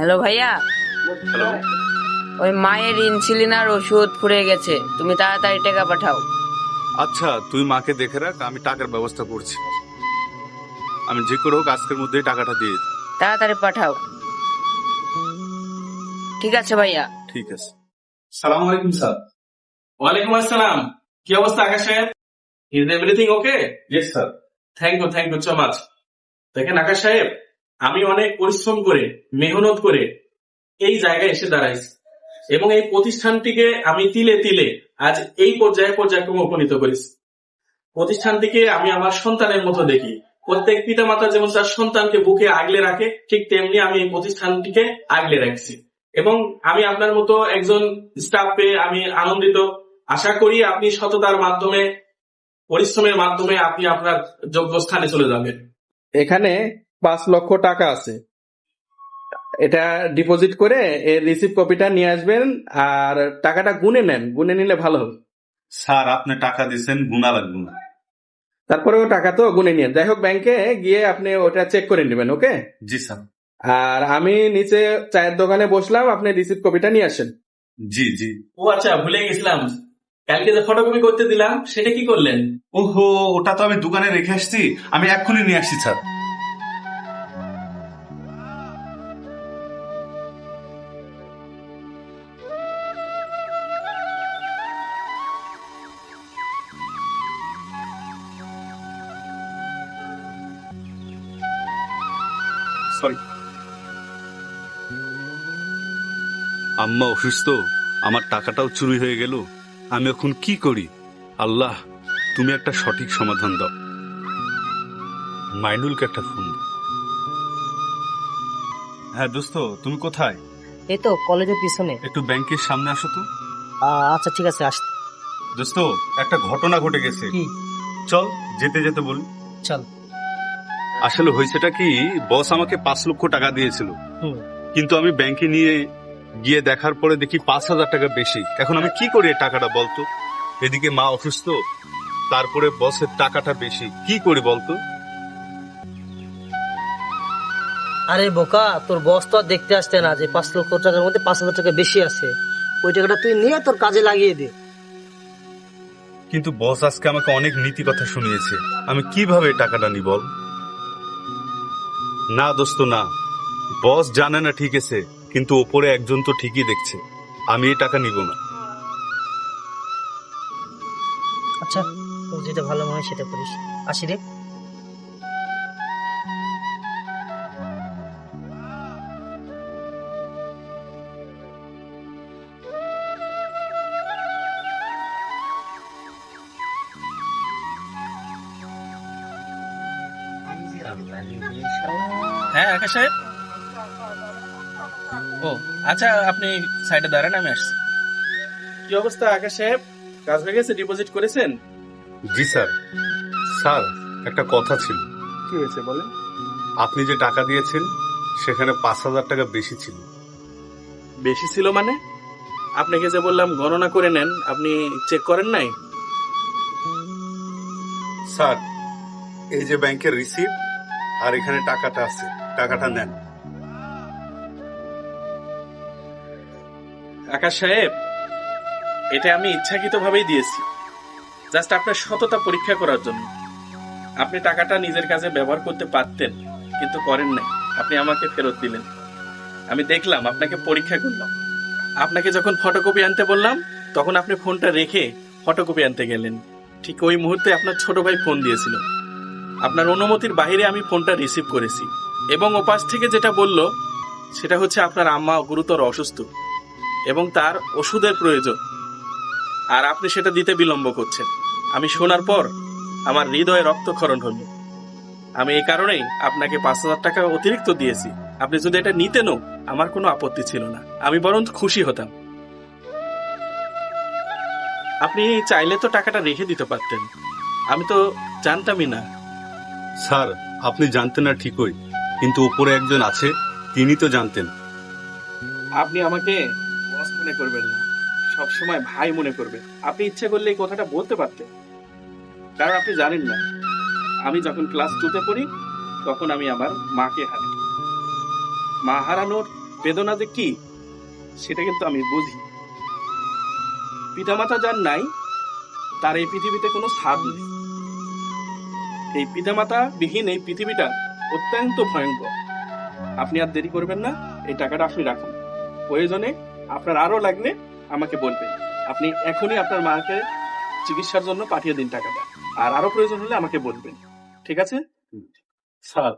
Hello ভাইয়া, hello. ওই মায়ের ইনসুলিন আর ওষুধ ফুরিয়ে গেছে, তুমি তাড়াতাড়ি টাকা পাঠাও। আচ্ছা, তুই মাকে দেখে রাখ, আমি টাকার ব্যবস্থা করছি। আমি যে করে হোক আজকের মধ্যেই টাকাটা দিয়ে দিই। তাড়াতাড়ি পাঠাও। ঠিক আছে ভাইয়া। ঠিক আছে। সালাম আলাইকুম স্যার। ওয়ালাইকুম আসসালাম। কি অবস্থা আকাশ সাহেব? Is everything okay? Yes sir. Thank you so much. দেখেন আকাশ সাহেব, আমি অনেক পরিশ্রম করে মেহনত করে এই জায়গায় এসে দাঁড়াইছি এবং এই প্রতিষ্ঠানটিকে আমি তিলে তিলে আজ এই পর্যায়ে উপনীত করেছি। প্রতিষ্ঠানটিকে আমি আমার সন্তানের মতো দেখি। প্রত্যেক পিতা মাতা যেমন তার সন্তানকে বুকে আগলে রাখে, ঠিক তেমনি আমি এই প্রতিষ্ঠানটিকে আগলে রাখছি এবং আমি আপনার মতো একজন স্টাফ পেয়ে আমি আনন্দিত। আশা করি আপনি সততার মাধ্যমে, পরিশ্রমের মাধ্যমে আপনি আপনার যোগ্য স্থানে চলে যাবেন। এখানে 5 লক্ষ টাকা আছে, এটা ডিপোজিট করে এর রিসিভ কপিটা নিয়ে আসবেন আর টাকাটা গুনে নেন, গুনে নিলে ভালো হবে। স্যার, আপনি টাকা দিয়েছেন, গুণা লাগবে না। তারপরেও টাকা তো গুনে নিয়ে যাই হোক, ব্যাংকে গিয়ে আপনি ওটা চেক করে নেবেন। ওকে? জি স্যার। আর আমি নিচে চায়ের দোকানে বসলাম, আপনি রিসিভ কপিটা নিয়ে আসেন। জি জি। ও আচ্ছা, ভুলে গেছিলাম, কালকে যে ফটোকপি করতে দিলাম সেটা কি করলেন? ওহো, ওটা তো আমি দোকানে রেখে আসছি, আমি এক্ষুনি নিয়ে আসছি স্যার। সরি। আম্মা অসুস্থ, আমার টাকাটাও চুরি হয়ে গেল, আমি এখন কি করি? আল্লাহ, তুমি একটা সঠিক সমাধান দাও। মাইনুলকে একটা ফোন দাও। হ্যাঁ দোস্ত, তুমি কোথায়? এই তো কলেজের পিছনে। একটু ব্যাংকের সামনে আসো তো। আচ্ছা ঠিক আছে, আস। দোস্ত, একটা ঘটনা ঘটে গেছে, কি? চল যেতে যেতে বলি। চল। আসলে হয়েছেটা কি, বস আমাকে 5 লক্ষ টাকা দিয়েছিল, হুম। কিন্তু আমি ব্যাংকে নিয়ে গিয়ে দেখার পরে দেখি 5,000 টাকা বেশি। এখন আমি কি করি এই টাকাটা বলতো? এদিকে মা অসুস্থ, তারপরে বসের টাকাটা বেশি, কি করি বলতো? আরে বোকা, তোর বস তো আর দেখতে আসছে না যে 5 লক্ষ টাকার মধ্যে 5,000 টাকা বেশি আছে। ওই টাকাটা তুই নিয়ে তোর কাজে লাগিয়ে দে। কিন্তু বস আজকে আমাকে অনেক নীতি কথা শুনিয়েছে, আমি কিভাবে এই টাকাটা নিব বল? না দোস্ত না, বস জানে না ঠিক আছে, কিন্তু ওপরে একজন তো ঠিকই দেখছে, আমি এই টাকা নিব না। আচ্ছা, তোর যেটা ভালো মনে হয় সেটা করিস। আসি রে। হ্যাঁ আকাশ সাহেব। ও আচ্ছা, আপনি সাইডে দাঁড়ান, আমি আসছি। কি অবস্থা আকাশ সাহেব, কাজ হয়ে গেছে? ডিপোজিট করেছেন? জি স্যার। স্যার, একটা কথা ছিল। কি হয়েছে বলেন? আপনি যে টাকা দিয়েছেন সেখানে 5,000 টাকা বেশি ছিল। বেশি ছিল মানে? আপনাকে যে বললাম গণনা করে নেন, আপনি চেক করেন নাই? স্যার, এই যে ব্যাংকের রিসিপ্ট আর এখানে টাকাটা আছে, টাকাটা নেন। আকাশ সাহেব, এটা আমি ইচ্ছাকৃত ভাবেই দিয়েছি, জাস্ট আপনার সততা পরীক্ষা করার জন্য। আপনি টাকাটা নিজের কাজে ব্যবহার করতে পারতেন, কিন্তু করেন নাই, আপনি আমাকে ফেরত দিলেন। আমি দেখলাম, আপনাকে পরীক্ষা করলাম। আপনাকে যখন ফটোকপি আনতে বললাম, তখন আপনি ফোনটা রেখে ফটোকপি আনতে গেলেন। ঠিক ওই মুহূর্তে আপনার ছোট ভাই ফোন দিয়েছিল। আপনার অনুমতির বাইরে আমি ফোনটা রিসিভ করেছি এবং ওপাশ থেকে যেটা বলল সেটা হচ্ছে আপনার আম্মা গুরুতর অসুস্থ এবং তার ওষুধের প্রয়োজন, আর আপনি সেটা দিতে বিলম্ব করছেন। আমি শোনার পর আমার হৃদয়ে রক্তক্ষরণ হলো। আমি এই কারণেই আপনাকে 5,000 টাকা অতিরিক্ত দিয়েছি। আপনি যদি এটা নিতেনও আমার কোনো আপত্তি ছিল না, আমি বরং খুশি হতাম। আপনি চাইলে তো টাকাটা রেখে দিতে পারতেন, আমি তো জানতামই না। স্যার, আপনি জানতেন না ঠিকই, কিন্তু উপরে একজন আছে, তিনি তো জানতেন। আপনি আমাকে বস মনে করবেন না, সবসময় ভাই মনে করবেন। আপনি ইচ্ছে করলে এই কথাটা বলতে পারতেন, কারণ আপনি জানেন না, আমি যখন ক্লাস 2-তে পড়ি তখন আমি আমার মাকে হারাই। মা হারানোর বেদনা যে কি সেটা কিন্তু আমি বুঝি। পিতামাতা যার নাই তার এই পৃথিবীতে কোনো স্বাদ নেই। এই পিতামাতা বিহীন এই পৃথিবীটা অত্যন্ত ভয়ঙ্কর। আপনি আর দেরি করবেন না, এই টাকাটা আপনি রাখুন। প্রয়োজনে আপনার আরো লাগলে আমাকে বলবেন। আপনি এখনই আপনার মাকে চিকিৎসার জন্য পাঠিয়ে দিন টাকাটা, আর আরো প্রয়োজন হলে আমাকে বলবেন, ঠিক আছে? স্যার